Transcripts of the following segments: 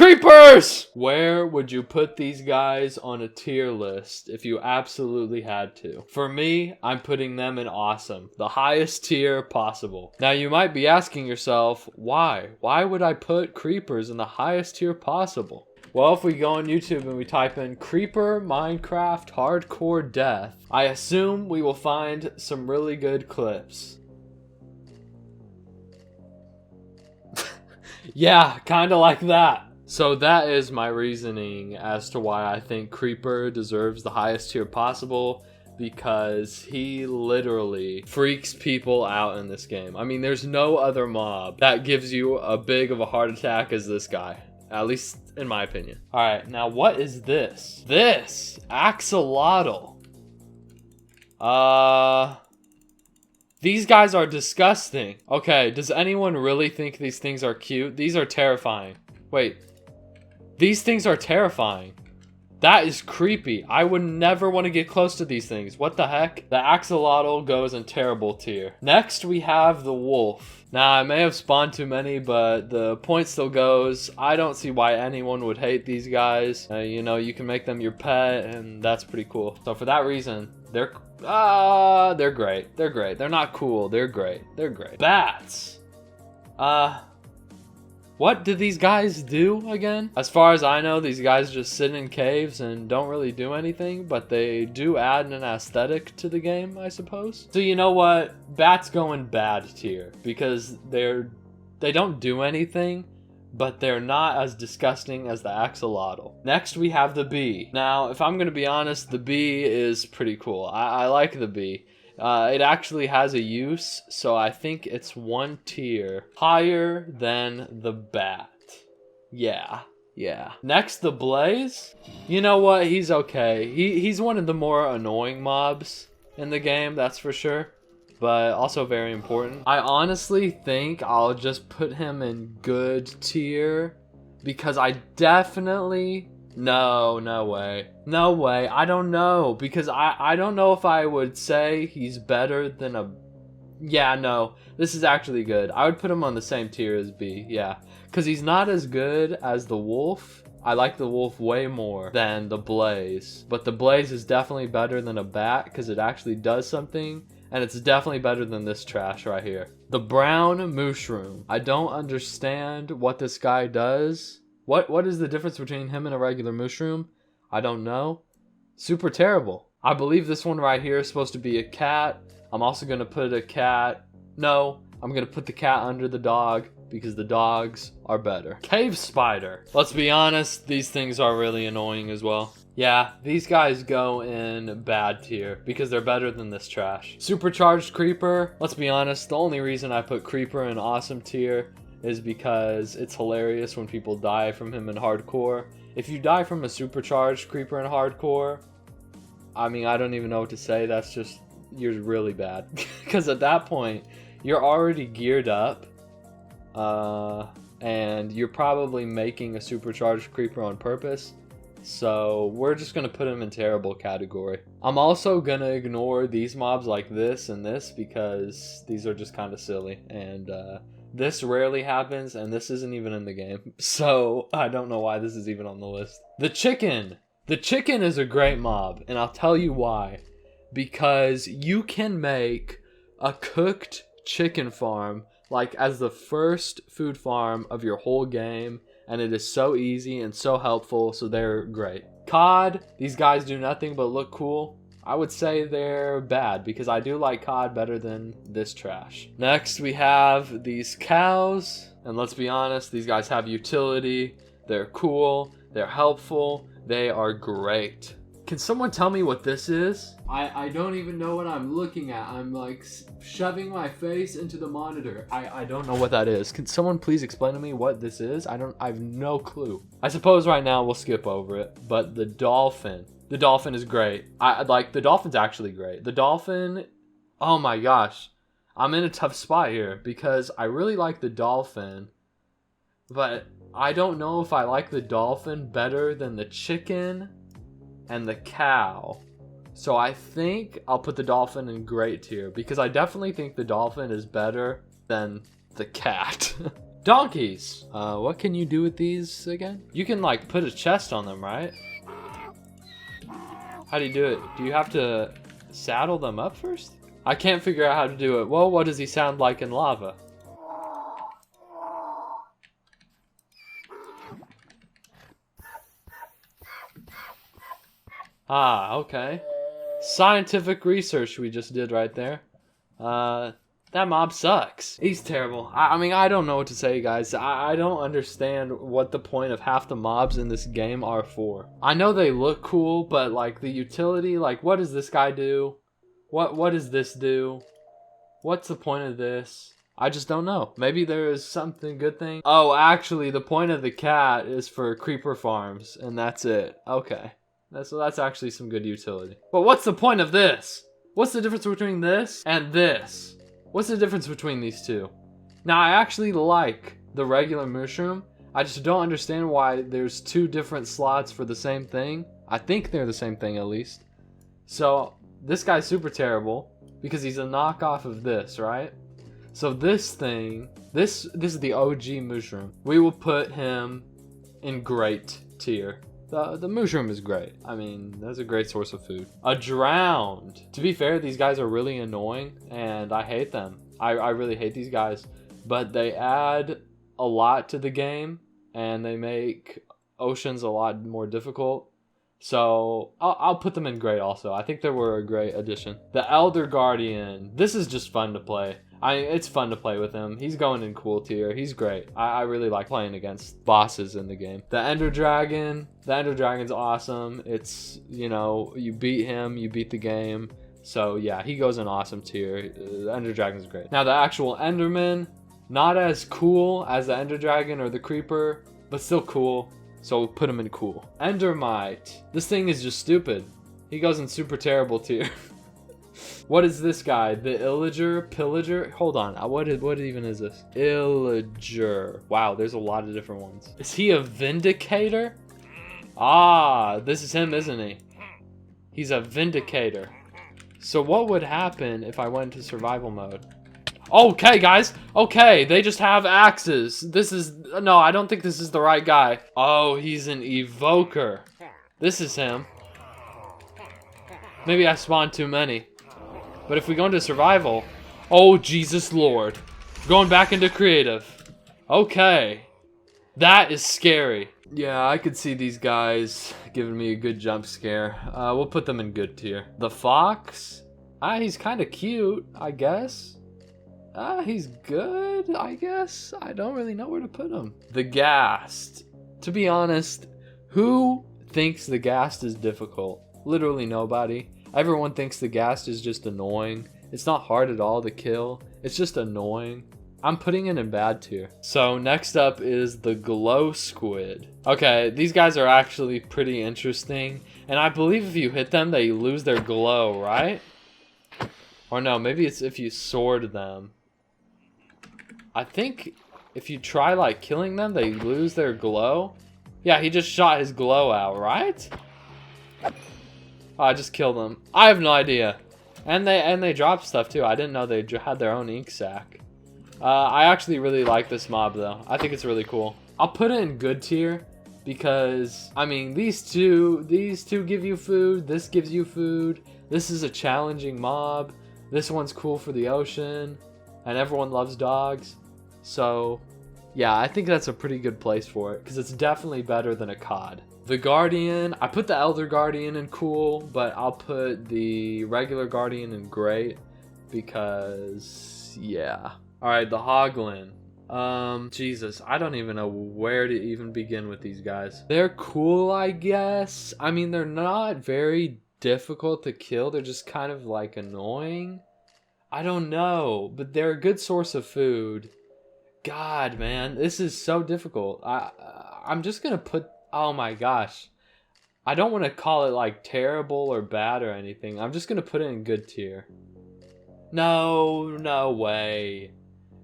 Creepers! Where would you put these guys on a tier list if you absolutely had to? For me, I'm putting them in awesome, the highest tier possible. Now you might be asking yourself, why? Why would I put creepers in the highest tier possible? Well, if we go on YouTube and we type in Creeper Minecraft Hardcore Death, I assume we will find some really good clips. Yeah, kind of like that. So that is my reasoning as to why I think Creeper deserves the highest tier possible, because he literally freaks people out in this game. I mean, there's no other mob that gives you a big of a heart attack as this guy. At least in my opinion. All right, now what is this? This axolotl. These guys are disgusting. Okay, does anyone really think these things are cute? These are terrifying. Wait, these things are terrifying. That is creepy. I would never want to get close to these things. What the heck? The axolotl goes in terrible tier. Next, we have the wolf. Now, I may have spawned too many, but the point still goes. I don't see why anyone would hate these guys. You know, you can make them your pet, and that's pretty cool. So for that reason, they're great. They're great. They're not cool. They're great. They're great. Bats. What do these guys do again? As far as I know, these guys just sit in caves and don't really do anything, but they do add an aesthetic to the game, I suppose. So you know what? Bats go in bad tier because they don't do anything, but they're not as disgusting as the axolotl. Next, we have the bee. Now, if I'm gonna be honest, the bee is pretty cool. I like the bee. It actually has a use, so I think it's one tier higher than the bat. Yeah. Next, the blaze. You know what? He's okay. He's one of the more annoying mobs in the game, that's for sure. But also very important. I honestly think I'll just put him in good tier because I definitely... No way. I don't know, because I don't know if I would say he's better than a... Yeah, no, this is actually good. I would put him on the same tier as B, yeah. Because he's not as good as the wolf. I like the wolf way more than the blaze. But the blaze is definitely better than a bat because it actually does something. And it's definitely better than this trash right here. The brown mushroom. I don't understand what this guy does. What is the difference between him and a regular mushroom? I don't know. Super terrible. I believe this one right here is supposed to be a cat. I'm also going to put a cat. No, I'm going to put the cat under the dog because the dogs are better. Cave spider. Let's be honest, these things are really annoying as well. Yeah, these guys go in bad tier because they're better than this trash. Supercharged creeper. Let's be honest, the only reason I put creeper in awesome tier is because it's hilarious when people die from him in hardcore. If you die from a supercharged creeper in hardcore, I mean, I don't even know what to say. That's just, you're really bad. Because at that point, you're already geared up. And you're probably making a supercharged creeper on purpose. So we're just going to put him in terrible category. I'm also going to ignore these mobs like this and this because these are just kind of silly. And, this rarely happens, and this isn't even in the game. So, I don't know why this is even on the list. The chicken. The chicken is a great mob, and I'll tell you why. Because you can make a cooked chicken farm, like, as the first food farm of your whole game, and it is so easy and so helpful, so they're great. Cod. These guys do nothing but look cool. I would say they're bad because I do like cod better than this trash. Next, we have these cows. And let's be honest, these guys have utility. They're cool. They're helpful. They are great. Can someone tell me what this is? I don't even know what I'm looking at. I'm like shoving my face into the monitor. I don't know what that is. Can someone please explain to me what this is? I have no clue. I suppose right now we'll skip over it. But the dolphin. The dolphin is great. The dolphin's actually great. The dolphin, oh my gosh. I'm in a tough spot here because I really like the dolphin, but I don't know if I like the dolphin better than the chicken and the cow. So I think I'll put the dolphin in great tier because I definitely think the dolphin is better than the cat. Donkeys. What can you do with these again? You can like put a chest on them, right? How do you do it? Do you have to saddle them up first? I can't figure out how to do it. Well, what does he sound like in lava? Ah, okay. Scientific research we just did right there. That mob sucks. He's terrible. I mean, I don't know what to say, guys. I don't understand what the point of half the mobs in this game are for. I know they look cool, but like the utility, like what does this guy do? What does this do? What's the point of this? I just don't know. Maybe there is something good thing. Oh, actually, the point of the cat is for creeper farms, and that's it. Okay. That's actually some good utility. But what's the point of this? What's the difference between this and this? What's the difference between these two? Now, I actually like the regular mushroom. I just don't understand why there's two different slots for the same thing. I think they're the same thing, at least. So, this guy's super terrible because he's a knockoff of this, right? So this thing, this is the OG mushroom. We will put him in great tier. The mushroom is great. I mean, that's a great source of food. A drowned. To be fair, these guys are really annoying and I hate them. I really hate these guys, but they add a lot to the game and they make oceans a lot more difficult. So I'll put them in great also. I think they were a great addition. The Elder Guardian. This is just fun to play. It's fun to play with him. He's going in cool tier. He's great. I really like playing against bosses in the game. The Ender Dragon. The Ender Dragon's awesome. It's, you know, you beat him, you beat the game. So yeah, he goes in awesome tier. The Ender Dragon's great. Now the actual Enderman, not as cool as the Ender Dragon or the Creeper, but still cool. So we'll put him in cool. Endermite. This thing is just stupid. He goes in super terrible tier. What is this guy? The Pillager? Hold on. What even is this? Pillager. Wow, there's a lot of different ones. Is he a Vindicator? Ah, this is him, isn't he? He's a Vindicator. So what would happen if I went into survival mode? Okay, guys. Okay, they just have axes. No, I don't think this is the right guy. Oh, he's an evoker. This is him. Maybe I spawned too many. But if we go into survival... Oh, Jesus Lord. Going back into creative. Okay. That is scary. Yeah, I could see these guys giving me a good jump scare. We'll put them in good tier. The fox? He's kind of cute, I guess. He's good, I guess. I don't really know where to put him. The ghast. To be honest, who thinks the ghast is difficult? Literally nobody. Everyone thinks the ghast is just annoying. It's not hard at all to kill. It's just annoying. I'm putting it in bad tier. So next up is the glow squid. Okay, these guys are actually pretty interesting. And I believe if you hit them, they lose their glow, right? Or no, maybe it's if you sword them. I think if you try like killing them, they lose their glow. Yeah, he just shot his glow out, right? Oh, I just killed them. I have no idea. And they drop stuff too. I didn't know they had their own ink sack. I actually really like this mob though. I think it's really cool. I'll put it in good tier because I mean these two give you food. This gives you food. This is a challenging mob. This one's cool for the ocean, and everyone loves dogs. So yeah, I think that's a pretty good place for it because it's definitely better than a cod. The Guardian, I put the Elder Guardian in cool, but I'll put the regular Guardian in great because, yeah. Alright, the Hoglin. Jesus, I don't even know where to even begin with these guys. They're cool, I guess. I mean, they're not very difficult to kill. They're just kind of, like, annoying. I don't know, but they're a good source of food. God, man, this is so difficult. I'm just gonna put... Oh my gosh. I don't want to call it like terrible or bad or anything. I'm just going to put it in good tier. No way.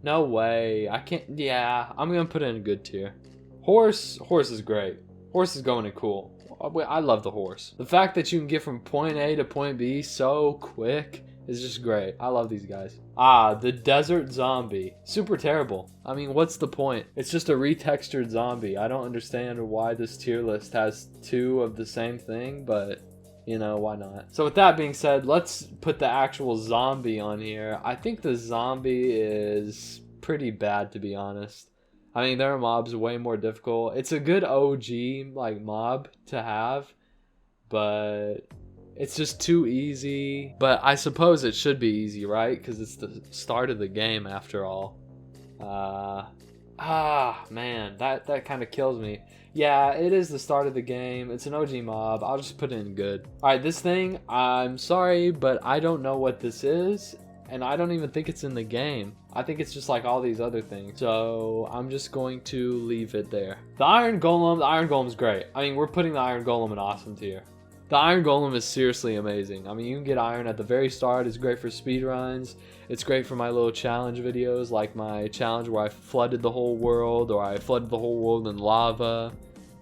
No way. I can't. Yeah, I'm going to put it in good tier. Horse is great. Horse is going in cool. I love the horse. The fact that you can get from point A to point B so quick is just great. I love these guys. Ah, the desert zombie. Super terrible. I mean, what's the point? It's just a retextured zombie. I don't understand why this tier list has 2 of the same thing, but you know, why not? So with that being said, let's put the actual zombie on here. I think the zombie is pretty bad, to be honest. I mean, their mob's way more difficult. It's a good OG like mob to have, but it's just too easy. But I suppose it should be easy, right? Because it's the start of the game after all. Man, that kind of kills me. Yeah, it is the start of the game. It's an OG mob. I'll just put it in good. All right, this thing, I'm sorry, but I don't know what this is, and I don't even think it's in the game. I think it's just like all these other things. So I'm just going to leave it there. The Iron Golem's great. I mean, we're putting the Iron Golem in awesome tier. The Iron Golem is seriously amazing. I mean, you can get iron at the very start. It's great for speedruns. It's great for my little challenge videos, like my challenge where I flooded the whole world, or I flooded the whole world in lava,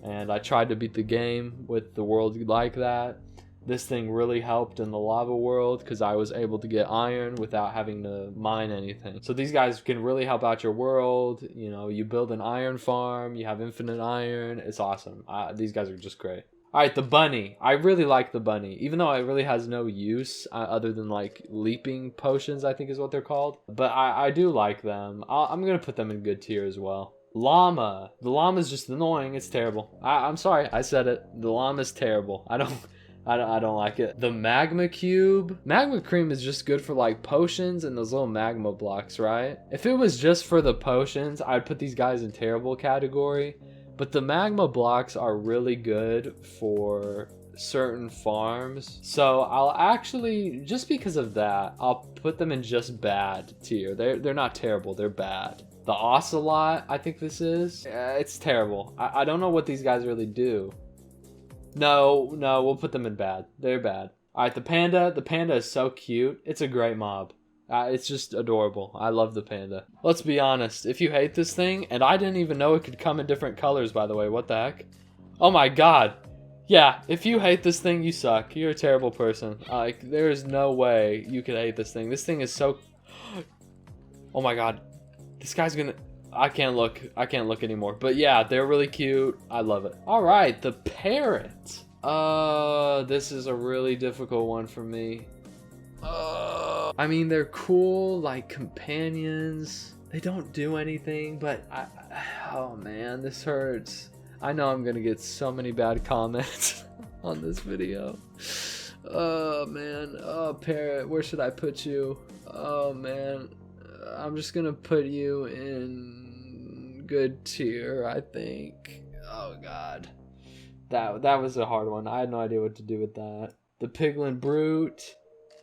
and I tried to beat the game with the world like that. This thing really helped in the lava world because I was able to get iron without having to mine anything. So these guys can really help out your world. You know, you build an iron farm, you have infinite iron. It's awesome. These guys are just great. All right, the bunny. I really like the bunny, even though it really has no use other than like leaping potions, I think is what they're called. But I do like them. I'm going to put them in good tier as well. Llama. The llama is just annoying. It's terrible. I'm sorry. I said it. The llama is terrible. I don't like it. The magma cube. Magma cream is just good for like potions and those little magma blocks, right? If it was just for the potions, I'd put these guys in terrible category. But the magma blocks are really good for certain farms. So I'll actually, just because of that, I'll put them in just bad tier. They're not terrible, they're bad. The ocelot, I think this is. It's terrible. I don't know what these guys really do. No, we'll put them in bad. They're bad. All right, the panda. The panda is so cute. It's a great mob. It's just adorable. I love the panda. Let's be honest. If you hate this thing, and I didn't even know it could come in different colors, by the way. What the heck? Oh my god. Yeah, if you hate this thing, you suck. You're a terrible person. Like, there is no way you could hate this thing. This thing is so... Oh my god. This guy's gonna... I can't look anymore. But yeah, they're really cute. I love it. All right, the parrot. This is a really difficult one for me. I mean, they're cool, like companions. They don't do anything, but oh man, this hurts. I know I'm gonna get so many bad comments on this video. Oh man, oh parrot, where should I put you? Oh man, I'm just gonna put you in good tier, I think. Oh god, that was a hard one. I had no idea what to do with that. The piglin brute.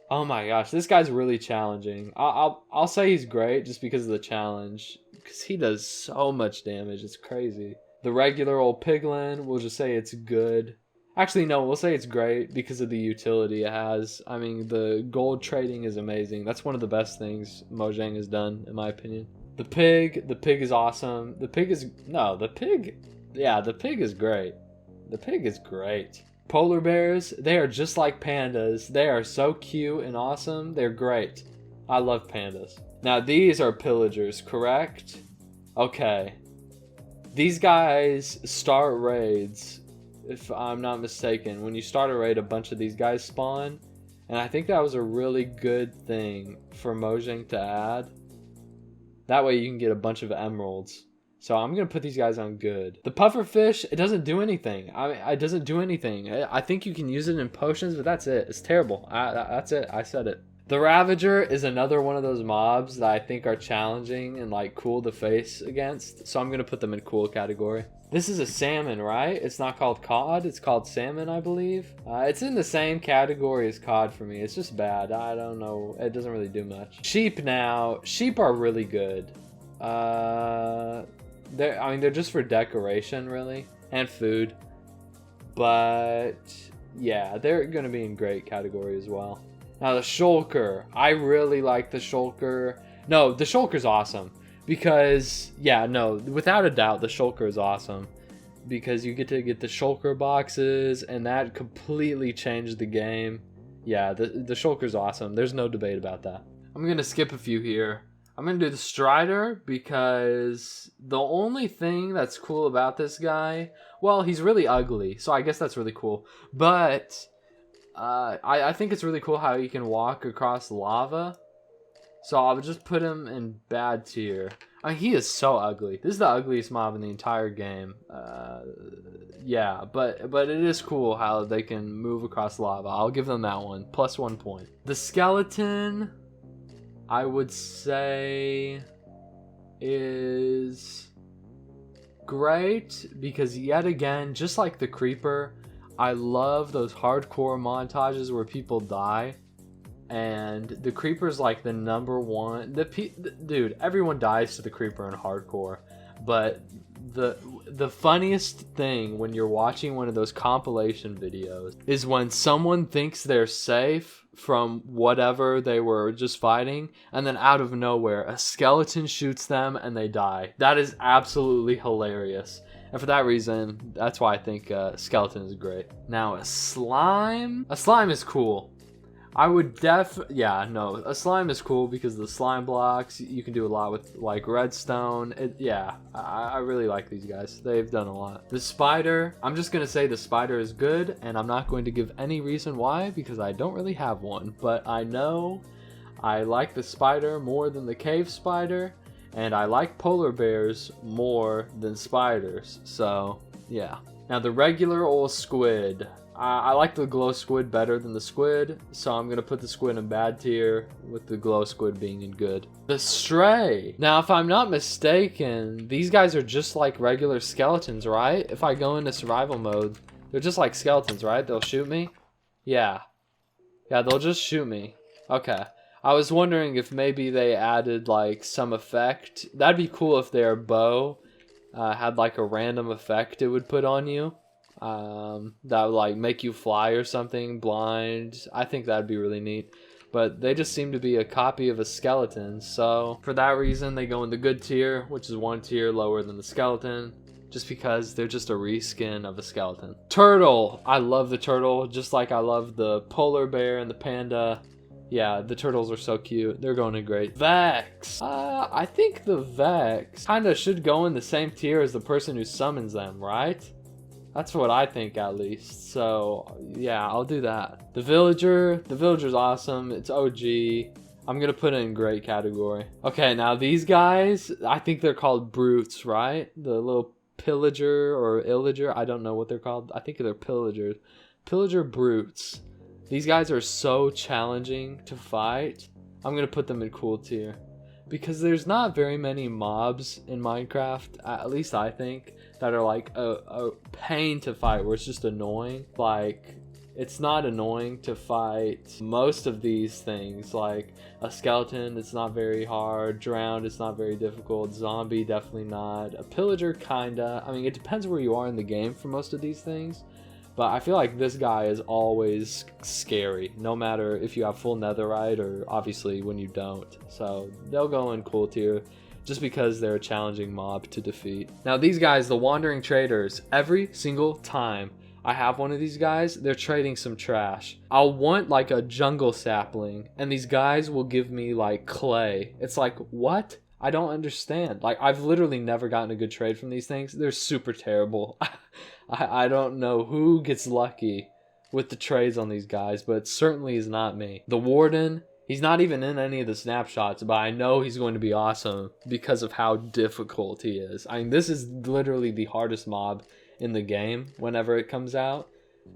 Oh my gosh, this guy's really challenging. I'll say he's great just because of the challenge, because he does so much damage. It's crazy. The regular old piglin, we'll just say it's good. Actually, no, we'll say it's great because of the utility it has. I mean, the gold trading is amazing. That's one of the best things Mojang has done, in my opinion. The pig is awesome. The pig is great. The pig is great. Polar bears, they are just like pandas. They are so cute and awesome. They're great. I love pandas. Now, these are pillagers, correct? Okay. These guys start raids, if I'm not mistaken. When you start a raid, a bunch of these guys spawn. And I think that was a really good thing for Mojang to add. That way you can get a bunch of emeralds. So I'm going to put these guys on good. The pufferfish, it doesn't do anything. It doesn't do anything. I think you can use it in potions, but that's it. It's terrible. That's it. I said it. The Ravager is another one of those mobs that I think are challenging and like cool to face against. So I'm going to put them in cool category. This is a salmon, right? It's not called cod. It's called salmon, I believe. It's in the same category as cod for me. It's just bad. I don't know. It doesn't really do much. Sheep now. Sheep are really good. They're just for decoration, really, and food. But yeah, they're gonna be in great category as well. Now the shulker, I really like the shulker. No, the shulker's awesome because without a doubt, the shulker is awesome because you get to get the shulker boxes, and that completely changed the game. Yeah, the Shulker's awesome. There's no debate about that. I'm going to skip a few here. I'm going to do the Strider because the only thing that's cool about this guy, well, he's really ugly, so I guess that's really cool. But I think it's really cool how he can walk across lava. So I'll just put him in bad tier. I mean, he is so ugly. This is the ugliest mob in the entire game. Yeah, but it is cool how they can move across lava. I'll give them that one. Plus 1 point. The skeleton, I would say, is great because yet again, just like the creeper, I love those hardcore montages where people die. And the creeper's like the number one. Dude, everyone dies to the creeper in hardcore. But the funniest thing when you're watching one of those compilation videos is when someone thinks they're safe from whatever they were just fighting, and then out of nowhere a skeleton shoots them and they die. That is absolutely hilarious. And for that reason, that's why I think skeleton is great. Now a slime is cool. I would a slime is cool because the slime blocks, you can do a lot with like redstone. I really like these guys. They've done a lot. The spider, I'm just going to say the spider is good, and I'm not going to give any reason why because I don't really have one. But I know I like the spider more than the cave spider, and I like polar bears more than spiders. So, yeah. Now the regular old squid. I like the glow squid better than the squid, so I'm going to put the squid in bad tier with the glow squid being in good. The stray. Now, if I'm not mistaken, these guys are just like regular skeletons, right? If I go into survival mode, they're just like skeletons, right? They'll shoot me? Yeah. Yeah, they'll just shoot me. Okay. I was wondering if maybe they added like some effect. That'd be cool if their bow had like a random effect it would put on you. That would like make you fly or something, blind. I think that'd be really neat. But they just seem to be a copy of a skeleton, so for that reason they go in the good tier, which is 1 tier lower than the skeleton, just because they're just a reskin of a skeleton. Turtle! I love the turtle, just like I love the polar bear and the panda. Yeah, the turtles are so cute. They're going in great. Vex! I think the Vex kinda should go in the same tier as the person who summons them, right? That's what I think, at least. So, yeah, I'll do that. The Villager's awesome. It's OG. I'm going to put it in great category. Okay, now these guys, I think they're called brutes, right? The little pillager or illager. I don't know what they're called. I think they're pillagers. Pillager brutes. These guys are so challenging to fight. I'm going to put them in cool tier. Because there's not very many mobs in Minecraft, at least I think, that are like a pain to fight where it's just annoying. Like, it's not annoying to fight most of these things. Like a skeleton, it's not very hard. Drowned, it's not very difficult. Zombie, definitely not. A pillager, kinda. I mean, it depends where you are in the game for most of these things. But I feel like this guy is always scary, no matter if you have full netherite or obviously when you don't. So they'll go in cool tier just because they're a challenging mob to defeat. Now these guys, the wandering traders, every single time I have one of these guys, they're trading some trash. I'll want like a jungle sapling and these guys will give me like clay. It's like, what? I don't understand. Like, I've literally never gotten a good trade from these things. They're super terrible. I don't know who gets lucky with the trades on these guys, but it certainly is not me. The Warden, he's not even in any of the snapshots, but I know he's going to be awesome because of how difficult he is. I mean, this is literally the hardest mob in the game whenever it comes out.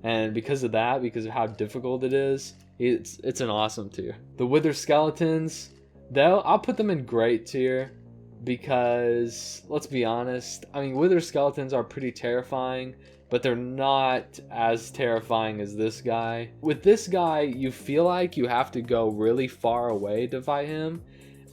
And because of that, because of how difficult it is, it's an awesome tier. The Wither Skeletons, I'll put them in great tier because, let's be honest, I mean, Wither Skeletons are pretty terrifying, but they're not as terrifying as this guy. With this guy, you feel like you have to go really far away to fight him,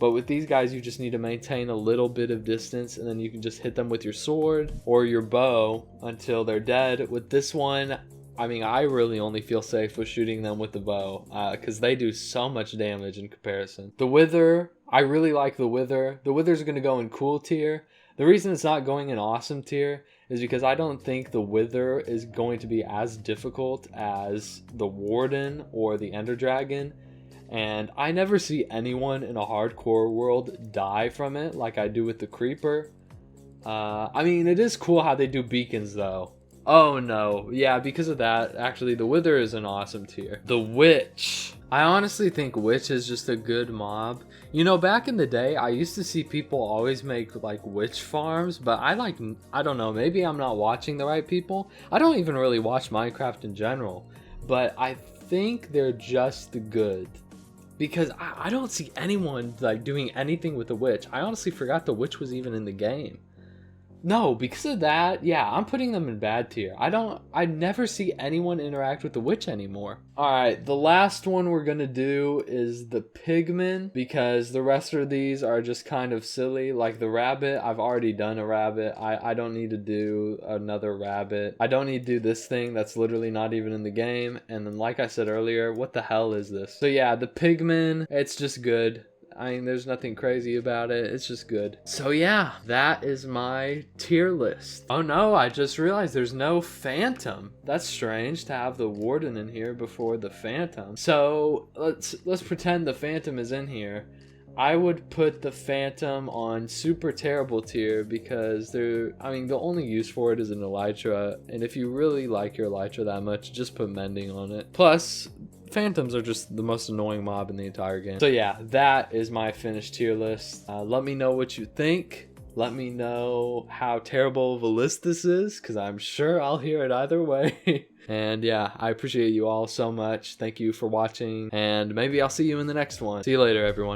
but with these guys, you just need to maintain a little bit of distance, and then you can just hit them with your sword or your bow until they're dead. With this one, I mean, I really only feel safe with shooting them with the bow because they do so much damage in comparison. The Wither, I really like the Wither. The Wither's going to go in cool tier. The reason it's not going in awesome tier is because I don't think the Wither is going to be as difficult as the Warden or the Ender Dragon. And I never see anyone in a hardcore world die from it like I do with the Creeper. I mean, it is cool how they do beacons though. Oh no, yeah, because of that, actually the Wither is an awesome tier. The Witch. I honestly think Witch is just a good mob. You know, back in the day, I used to see people always make like witch farms, but I don't know, maybe I'm not watching the right people. I don't even really watch Minecraft in general, but I think they're just good. Because I don't see anyone like doing anything with the Witch. I honestly forgot the Witch was even in the game. No, because of that, yeah, I'm putting them in bad tier. I never see anyone interact with the Witch anymore. Alright, the last one we're gonna do is the Pigmen, because the rest of these are just kind of silly. Like the rabbit, I've already done a rabbit. I don't need to do another rabbit. I don't need to do this thing that's literally not even in the game. And then like I said earlier, what the hell is this? So yeah, the Pigmen, it's just good. I mean, there's nothing crazy about it. It's just good. So yeah, that is my tier list. Oh no, I just realized there's no Phantom. That's strange to have the Warden in here before the Phantom. So let's pretend the Phantom is in here. I would put the Phantom on super terrible tier because the only use for it is an Elytra. And if you really like your Elytra that much, just put Mending on it. Plus, Phantoms are just the most annoying mob in the entire game. So yeah, that is my finished tier list. Let me know what you think. Let me know how terrible of a list this is, because I'm sure I'll hear it either way. And yeah, I appreciate you all so much. Thank you for watching, and maybe I'll see you in the next one. See you later, everyone.